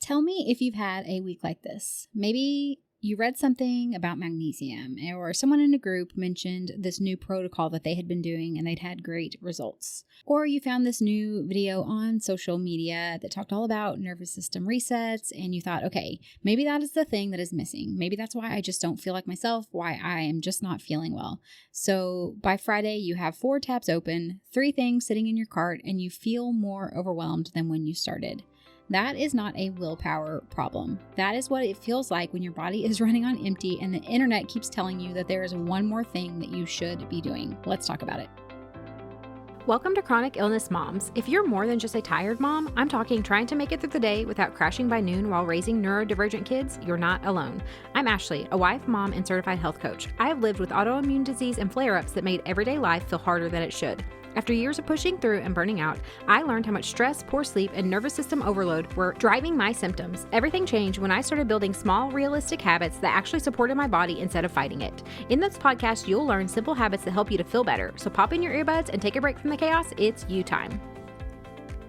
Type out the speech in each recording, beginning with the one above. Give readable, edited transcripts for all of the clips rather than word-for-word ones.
Tell me if you've had a week like this. Maybe you read something about magnesium, or someone in a group mentioned this new protocol that they had been doing and they'd had great results. Or you found this new video on social media that talked all about nervous system resets and you thought, okay, maybe that is the thing that is missing. Maybe that's why I just don't feel like myself, why I am just not feeling well. So by Friday, you have 4 tabs open, 3 things sitting in your cart, and you feel more overwhelmed than when you started. That is not a willpower problem. That is what it feels like when your body is running on empty and the internet keeps telling you that there is one more thing that you should be doing. Let's talk about it. Welcome to Chronic Illness Moms. If you're more than just a tired mom, I'm talking trying to make it through the day without crashing by noon while raising neurodivergent kids, you're not alone. I'm Ashley, a wife, mom, and certified health coach. I have lived with autoimmune disease and flare-ups that made everyday life feel harder than it should. After years of pushing through and burning out, I learned how much stress, poor sleep, and nervous system overload were driving my symptoms. Everything changed when I started building small, realistic habits that actually supported my body instead of fighting it. In this podcast, you'll learn simple habits that help you to feel better. So pop in your earbuds and take a break from the chaos. It's you time.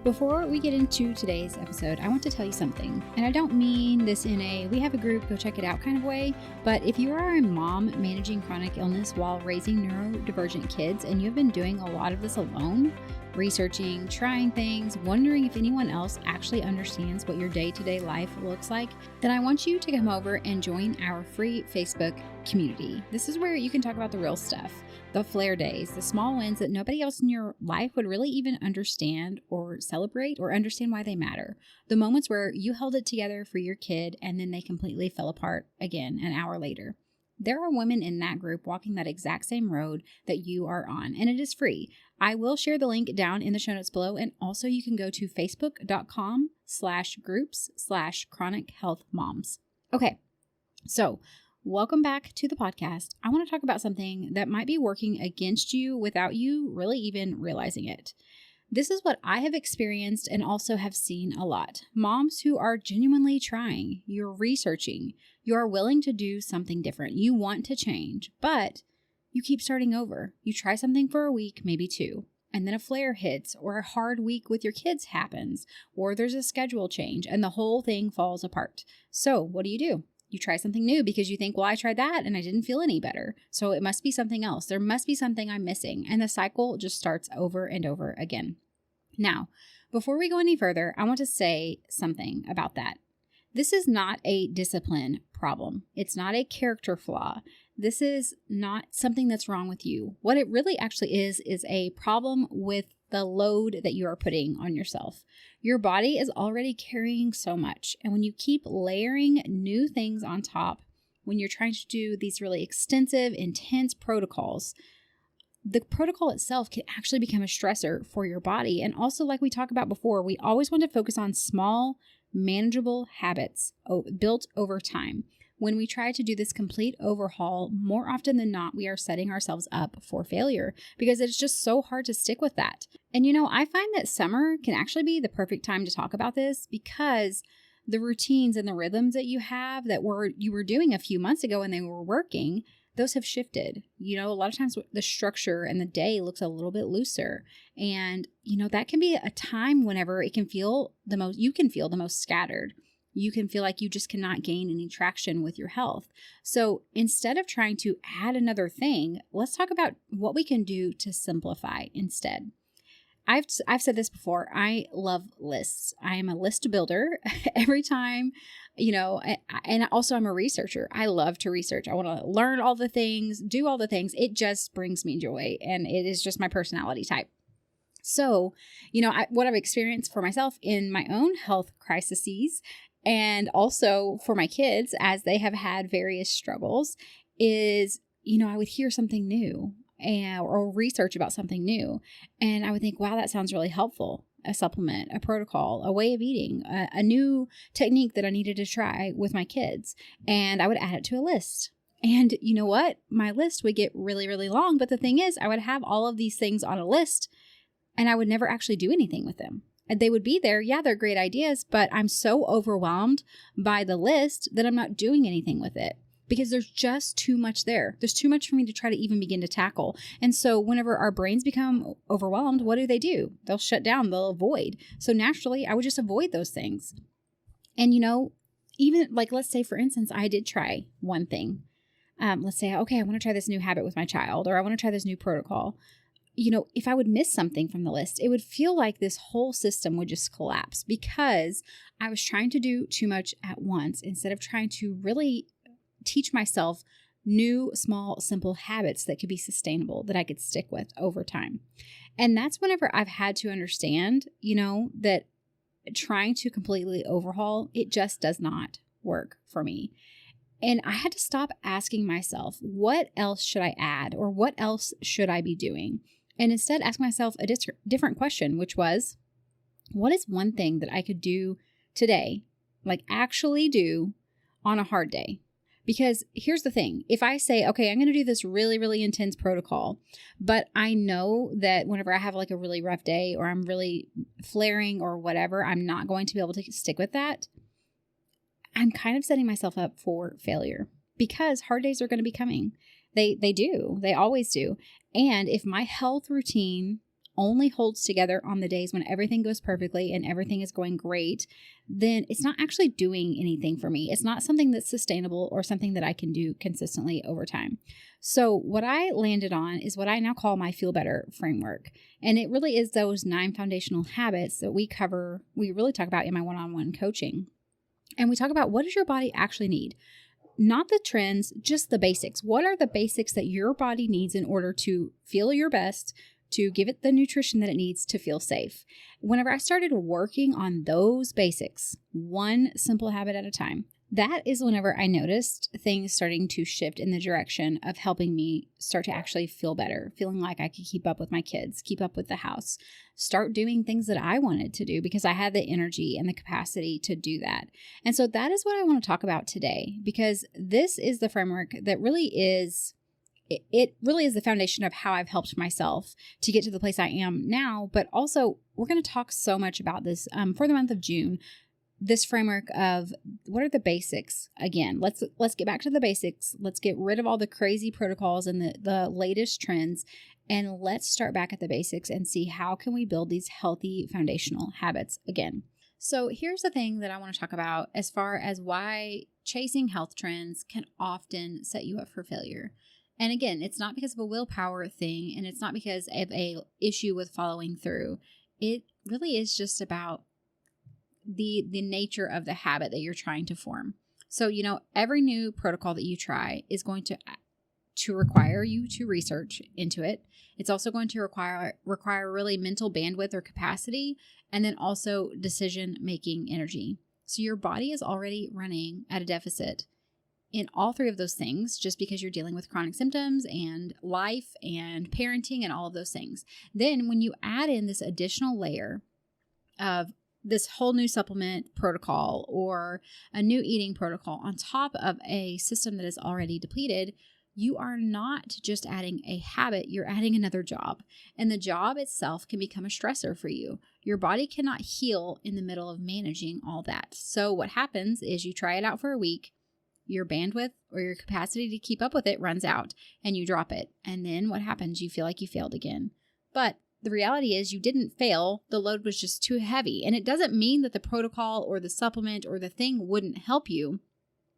Before we get into today's episode, I want to tell you something. And I don't mean this in a we have a group, go check it out kind of way, but if you are a mom managing chronic illness while raising neurodivergent kids and you've been doing a lot of this alone, researching, trying things, wondering if anyone else actually understands what your day-to-day life looks like, then I want you to come over and join our free Facebook community. This is where you can talk about the real stuff, the flare days, the small wins that nobody else in your life would really even understand or celebrate or understand why they matter. The moments where you held it together for your kid and then they completely fell apart again an hour later. There are women in that group walking that exact same road that you are on, and it is free. I will share the link down in the show notes below, and also you can go to facebook.com/groups/chronic health moms. Okay, so welcome back to the podcast. I want to talk about something that might be working against you without you really even realizing it. This is what I have experienced and also have seen a lot. Moms who are genuinely trying, you're researching, you are willing to do something different. You want to change, but you keep starting over. You try something for a week, maybe 2, and then a flare hits or a hard week with your kids happens, or there's a schedule change and the whole thing falls apart. So what do? You try something new because you think, well, I tried that and I didn't feel any better. So it must be something else. There must be something I'm missing. And the cycle just starts over and over again. Now, before we go any further, I want to say something about that. This is not a discipline problem. It's not a character flaw. This is not something that's wrong with you. What it really actually is a problem with the load that you are putting on yourself. Your body is already carrying so much. And when you keep layering new things on top, when you're trying to do these really extensive, intense protocols, the protocol itself can actually become a stressor for your body. And also, like we talked about before, we always want to focus on small, manageable habits built over time. When we try to do this complete overhaul, more often than not, we are setting ourselves up for failure because it's just so hard to stick with that. And I find that summer can actually be the perfect time to talk about this because the routines and the rhythms that you have that you were doing a few months ago and they were working, those have shifted. A lot of times the structure and the day looks a little bit looser. And, that can be a time whenever you can feel the most scattered. You can feel like you just cannot gain any traction with your health. So instead of trying to add another thing, let's talk about what we can do to simplify instead. I've said this before. I love lists. I am a list builder. Every time, and also I'm a researcher. I love to research. I want to learn all the things, do all the things. It just brings me joy, and it is just my personality type. So, what I've experienced for myself in my own health crises and also for my kids as they have had various struggles is, I would hear something new or research about something new. And I would think, wow, that sounds really helpful. A supplement, a protocol, a way of eating, a new technique that I needed to try with my kids. And I would add it to a list. And you know what? My list would get really, really long. But the thing is, I would have all of these things on a list and I would never actually do anything with them. And they would be there. Yeah, they're great ideas, but I'm so overwhelmed by the list that I'm not doing anything with it because there's just too much there. There's too much for me to try to even begin to tackle. And so whenever our brains become overwhelmed, what do? They'll shut down, they'll avoid. So naturally, I would just avoid those things. And, even like, let's say, for instance, I did try one thing. Let's say, okay, I want to try this new habit with my child, or I want to try this new protocol. If I would miss something from the list, it would feel like this whole system would just collapse because I was trying to do too much at once instead of trying to really teach myself new, small, simple habits that could be sustainable, that I could stick with over time. And that's whenever I've had to understand, that trying to completely overhaul, it just does not work for me. And I had to stop asking myself, what else should I add, or what else should I be doing? And instead ask myself a different question, which was, what is one thing that I could do today, like actually do on a hard day? Because here's the thing. If I say, okay, I'm going to do this really, really intense protocol, but I know that whenever I have like a really rough day or I'm really flaring or whatever, I'm not going to be able to stick with that. I'm kind of setting myself up for failure because hard days are going to be coming. They do. They always do. And if my health routine only holds together on the days when everything goes perfectly and everything is going great, then it's not actually doing anything for me. It's not something that's sustainable or something that I can do consistently over time. So what I landed on is what I now call my Feel Better framework. And it really is those 9 foundational habits that we really talk about in my one-on-one coaching. And we talk about, what does your body actually need? Not the trends, just the basics. What are the basics that your body needs in order to feel your best, to give it the nutrition that it needs to feel safe? Whenever I started working on those basics, one simple habit at a time, that is whenever I noticed things starting to shift in the direction of helping me start to actually feel better, feeling like I could keep up with my kids, keep up with the house, start doing things that I wanted to do because I had the energy and the capacity to do that. And so that is what I want to talk about today, because this is the framework that really is it really is the foundation of how I've helped myself to get to the place I am now. But also, we're going to talk so much about this for the month of June. This framework of what are the basics. Again, let's get back to the basics. Let's get rid of all the crazy protocols and the latest trends, and let's start back at the basics and see how can we build these healthy foundational habits again. So here's the thing that I want to talk about as far as why chasing health trends can often set you up for failure. And again, it's not because of a willpower thing, and it's not because of a issue with following through. It really is just about the nature of the habit that you're trying to form. So, every new protocol that you try is going to require you to research into it. It's also going to require really mental bandwidth or capacity, and then also decision-making energy. So your body is already running at a deficit in all 3 of those things, just because you're dealing with chronic symptoms and life and parenting and all of those things. Then when you add in this additional layer of this whole new supplement protocol or a new eating protocol on top of a system that is already depleted, you are not just adding a habit, you're adding another job. And the job itself can become a stressor for you. Your body cannot heal in the middle of managing all that. So what happens is you try it out for a week, your bandwidth or your capacity to keep up with it runs out and you drop it. And then what happens? You feel like you failed again. But the reality is you didn't fail. The load was just too heavy. And it doesn't mean that the protocol or the supplement or the thing wouldn't help you.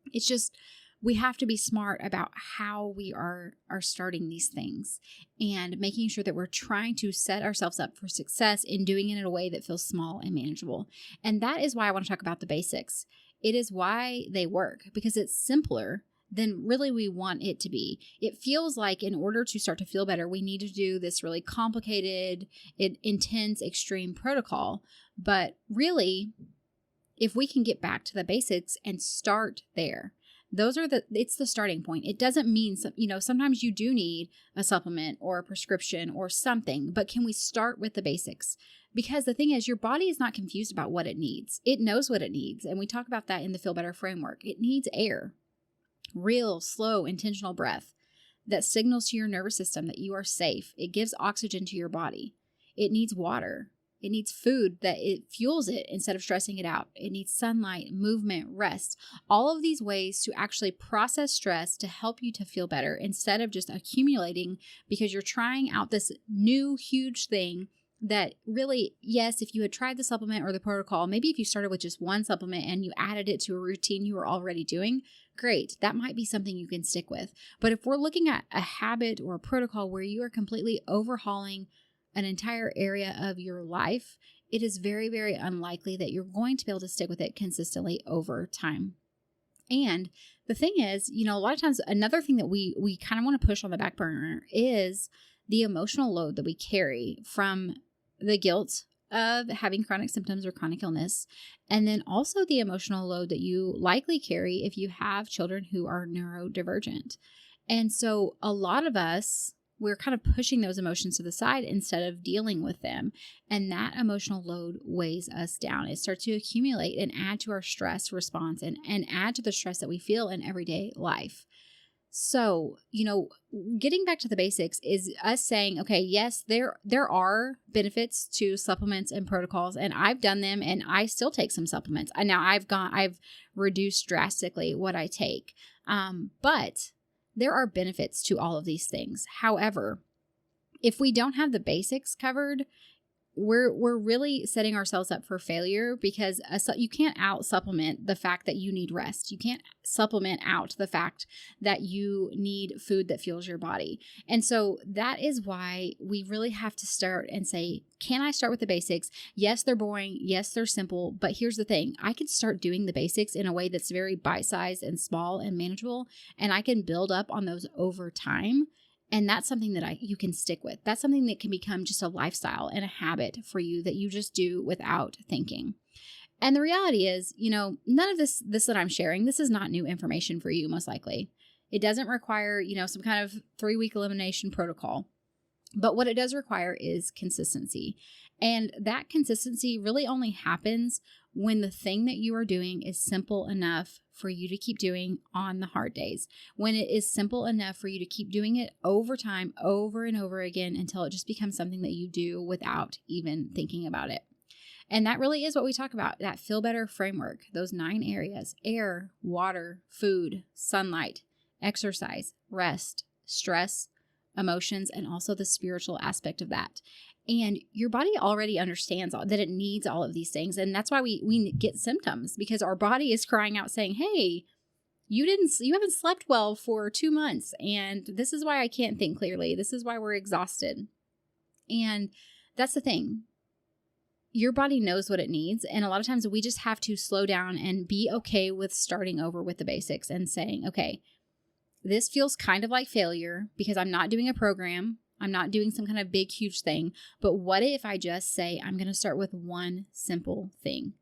It's just we have to be smart about how we are starting these things and making sure that we're trying to set ourselves up for success in doing it in a way that feels small and manageable. And that is why I want to talk about the basics. It is why they work, because it's simpler than really we want it to be. It feels like in order to start to feel better, we need to do this really complicated, intense, extreme protocol. But really, if we can get back to the basics and start there, it's the starting point. It doesn't mean, sometimes you do need a supplement or a prescription or something, but can we start with the basics? Because the thing is, your body is not confused about what it needs. It knows what it needs. And we talk about that in the Feel Better framework. It needs air, real, slow, intentional breath that signals to your nervous system that you are safe. It gives oxygen to your body. It needs water. It needs food that it fuels it instead of stressing it out. It needs sunlight, movement, rest, all of these ways to actually process stress to help you to feel better instead of just accumulating because you're trying out this new huge thing that really, yes, if you had tried the supplement or the protocol, maybe if you started with just one supplement and you added it to a routine you were already doing, great. That might be something you can stick with. But if we're looking at a habit or a protocol where you are completely overhauling an entire area of your life, it is very, very unlikely that you're going to be able to stick with it consistently over time. And the thing is, a lot of times another thing that we kind of want to push on the back burner is the emotional load that we carry from the guilt of having chronic symptoms or chronic illness, and then also the emotional load that you likely carry if you have children who are neurodivergent. And so a lot of us, we're kind of pushing those emotions to the side instead of dealing with them. And that emotional load weighs us down. It starts to accumulate and add to our stress response and add to the stress that we feel in everyday life. So, getting back to the basics is us saying, okay, yes, there are benefits to supplements and protocols, and I've done them and I still take some supplements. And now I've reduced drastically what I take. But there are benefits to all of these things. However, if we don't have the basics covered, we're really setting ourselves up for failure, because you can't out supplement the fact that you need rest. You can't supplement out the fact that you need food that fuels your body. And so that is why we really have to start and say, can I start with the basics? Yes, they're boring. Yes, they're simple. But here's the thing. I can start doing the basics in a way that's very bite-sized and small and manageable, and I can build up on those over time. And that's something that you can stick with. That's something that can become just a lifestyle and a habit for you that you just do without thinking. And the reality is, none of this that I'm sharing, this is not new information for you, most likely. It doesn't require, some kind of 3-week elimination protocol. But what it does require is consistency. And that consistency really only happens when the thing that you are doing is simple enough for you to keep doing on the hard days. When it is simple enough for you to keep doing it over time, over and over again, until it just becomes something that you do without even thinking about it. And that really is what we talk about, that Feel Better framework, those 9 areas: air, water, food, sunlight, exercise, rest, stress, emotions, and also the spiritual aspect of that. And your body already understands that it needs all of these things. And that's why we get symptoms, because our body is crying out saying, hey, you haven't slept well for 2 months. And this is why I can't think clearly. This is why we're exhausted. And that's the thing. Your body knows what it needs. And a lot of times we just have to slow down and be okay with starting over with the basics and saying, okay, this feels kind of like failure because I'm not doing a program. I'm not doing some kind of big, huge thing. But what if I just say, I'm going to start with one simple thing?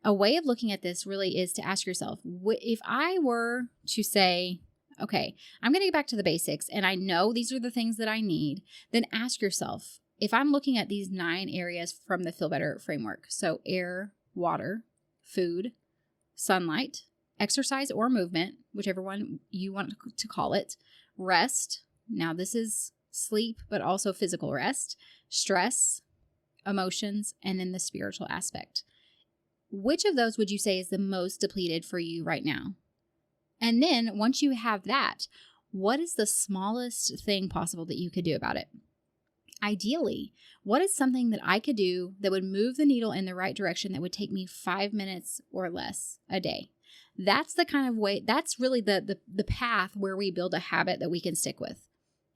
A way of looking at this really is to ask yourself, if I were to say, okay, I'm going to get back to the basics and I know these are the things that I need, then ask yourself, if I'm looking at these 9 areas from the Feel Better framework, so air, water, food, sunlight, exercise or movement, whichever one you want to call it, rest. Now this is sleep, but also physical rest, stress, emotions, and then the spiritual aspect. Which of those would you say is the most depleted for you right now? And then once you have that, what is the smallest thing possible that you could do about it? Ideally, what is something that I could do that would move the needle in the right direction that would take me 5 minutes or less a day? That's the kind of way, that's really the path where we build a habit that we can stick with.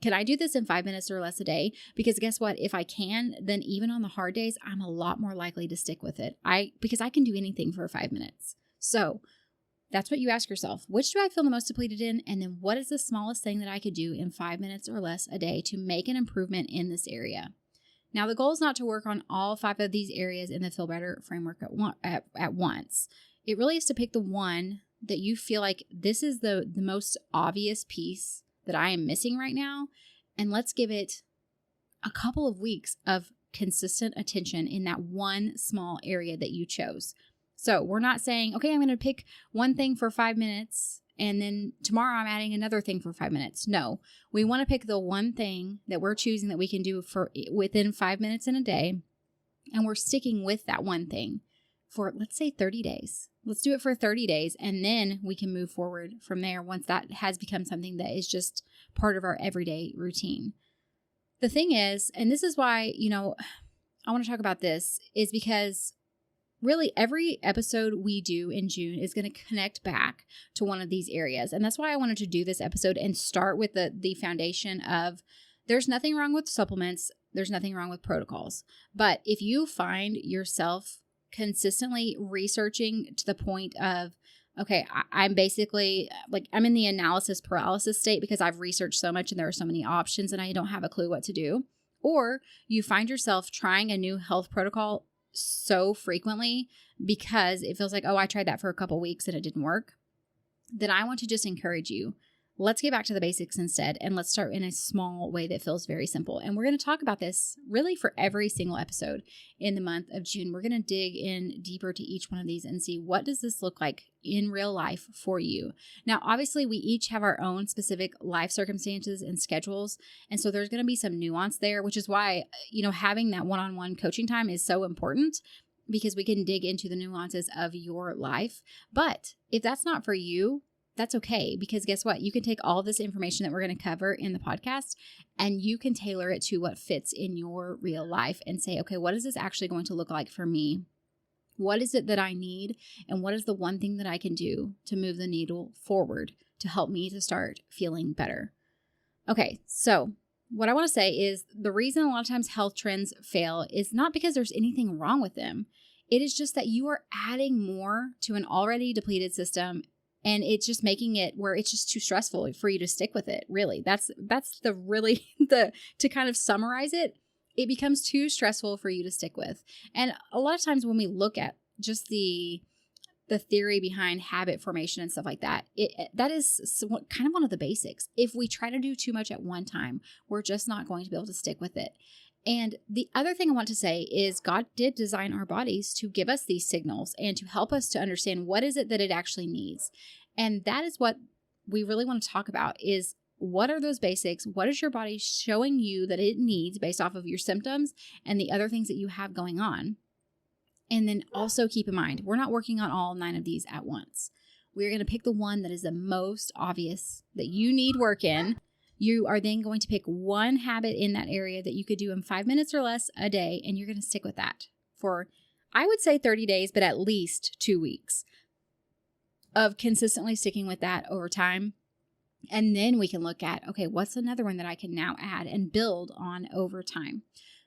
Can I do this in 5 minutes or less a day? Because guess what? If I can, then even on the hard days, I'm a lot more likely to stick with it. Because I can do anything for 5 minutes. So that's what you ask yourself. Which do I feel the most depleted in? And then what is the smallest thing that I could do in 5 minutes or less a day to make an improvement in this area? Now, the goal is not to work on all 5 of these areas in the Feel Better framework at once. It really is to pick the one that you feel like this is the most obvious piece that I am missing right now. And let's give it a couple of weeks of consistent attention in that one small area that you chose. So we're not saying, okay, I'm going to pick one thing for 5 minutes and then tomorrow I'm adding another thing for 5 minutes. No, we want to pick the one thing that we're choosing that we can do for within 5 minutes in a day. And we're sticking with that one thing for, let's say, 30 days. Let's do it for 30 days. And then we can move forward from there once that has become something that is just part of our everyday routine. The thing is, and this is why, I want to talk about this is because really every episode we do in June is going to connect back to one of these areas. And that's why I wanted to do this episode and start with the foundation of there's nothing wrong with supplements. There's nothing wrong with protocols. But if you find yourself consistently researching to the point of, okay, I'm basically I'm in the analysis paralysis state because I've researched so much and there are so many options and I don't have a clue what to do. Or you find yourself trying a new health protocol so frequently because it feels like, oh, I tried that for a couple weeks and it didn't work. Then I want to just encourage you. Let's get back to the basics instead, and let's start in a small way that feels very simple. And we're going to talk about this really for every single episode in the month of June. We're going to dig in deeper to each one of these and see what does this look like in real life for you. Now, obviously, we each have our own specific life circumstances and schedules, and so there's going to be some nuance there, which is why, having that one-on-one coaching time is so important because we can dig into the nuances of your life. But if that's not for you, that's okay, because guess what? You can take all of this information that we're going to cover in the podcast and you can tailor it to what fits in your real life and say, okay, what is this actually going to look like for me? What is it that I need? And what is the one thing that I can do to move the needle forward to help me to start feeling better? Okay, so what I want to say is the reason a lot of times health trends fail is not because there's anything wrong with them. It is just that you are adding more to an already depleted system. And it's just making it where it's just too stressful for you to stick with it. Really, that's to kind of summarize it. It becomes too stressful for you to stick with. And a lot of times when we look at just the theory behind habit formation and stuff like that, that is kind of one of the basics. If we try to do too much at one time, we're just not going to be able to stick with it. And the other thing I want to say is God did design our bodies to give us these signals and to help us to understand what is it that it actually needs. And that is what we really want to talk about is what are those basics? What is your body showing you that it needs based off of your symptoms and the other things that you have going on? And then also keep in mind, we're not working on all 9 of these at once. We're going to pick the one that is the most obvious that you need work in. You are then going to pick one habit in that area that you could do in 5 minutes or less a day, and you're going to stick with that for, I would say 30 days, but at least 2 weeks of consistently sticking with that over time. And then we can look at, okay, what's another one that I can now add and build on over time?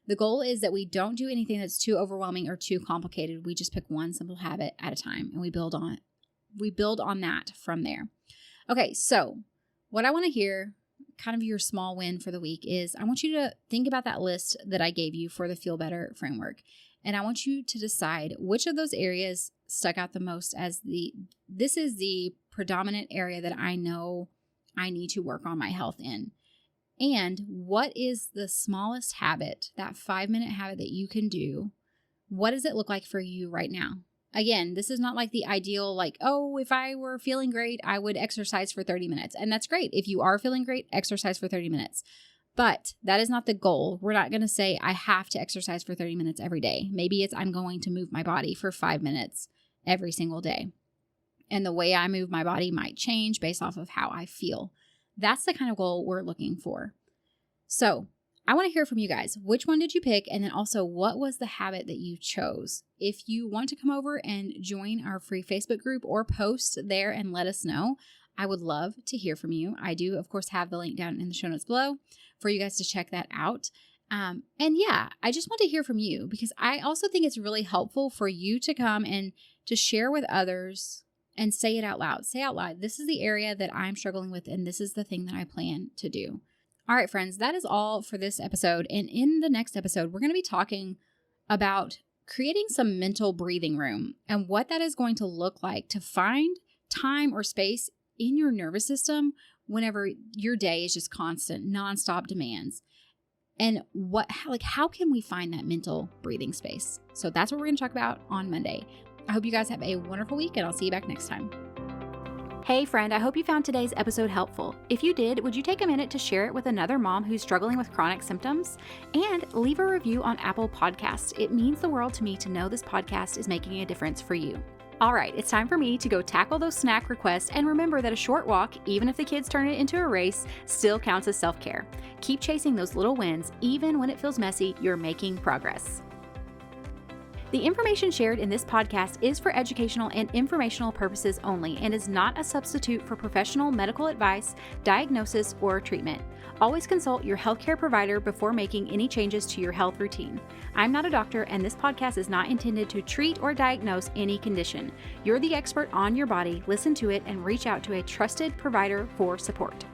The goal is that we don't do anything that's too overwhelming or too complicated. We just pick one simple habit at a time and we build on that from there. Okay, so what I want to hear, kind of your small win for the week, is I want you to think about that list that I gave you for the Feel Better framework. And I want you to decide which of those areas stuck out the most as this is the predominant area that I know I need to work on my health in. And what is the smallest habit, that 5-minute habit that you can do? What does it look like for you right now? Again, this is not like the ideal, if I were feeling great, I would exercise for 30 minutes. And that's great. If you are feeling great, exercise for 30 minutes. But that is not the goal. We're not going to say I have to exercise for 30 minutes every day. Maybe it's I'm going to move my body for 5 minutes every single day. And the way I move my body might change based off of how I feel. That's the kind of goal we're looking for. So I want to hear from you guys. Which one did you pick? And then also, what was the habit that you chose? If you want to come over and join our free Facebook group or post there and let us know, I would love to hear from you. I do, of course, have the link down in the show notes below for you guys to check that out. And yeah, I just want to hear from you because I also think it's really helpful for you to come and to share with others and say it out loud. Say out loud, this is the area that I'm struggling with and this is the thing that I plan to do. All right, friends, that is all for this episode. And in the next episode, we're going to be talking about creating some mental breathing room and what that is going to look like to find time or space in your nervous system whenever your day is just constant, nonstop demands. And how can we find that mental breathing space? So that's what we're going to talk about on Monday. I hope you guys have a wonderful week and I'll see you back next time. Hey friend, I hope you found today's episode helpful. If you did, would you take a minute to share it with another mom who's struggling with chronic symptoms? And leave a review on Apple Podcasts. It means the world to me to know this podcast is making a difference for you. All right, it's time for me to go tackle those snack requests and remember that a short walk, even if the kids turn it into a race, still counts as self-care. Keep chasing those little wins. Even when it feels messy, you're making progress. The information shared in this podcast is for educational and informational purposes only and is not a substitute for professional medical advice, diagnosis, or treatment. Always consult your healthcare provider before making any changes to your health routine. I'm not a doctor, and this podcast is not intended to treat or diagnose any condition. You're the expert on your body. Listen to it and reach out to a trusted provider for support.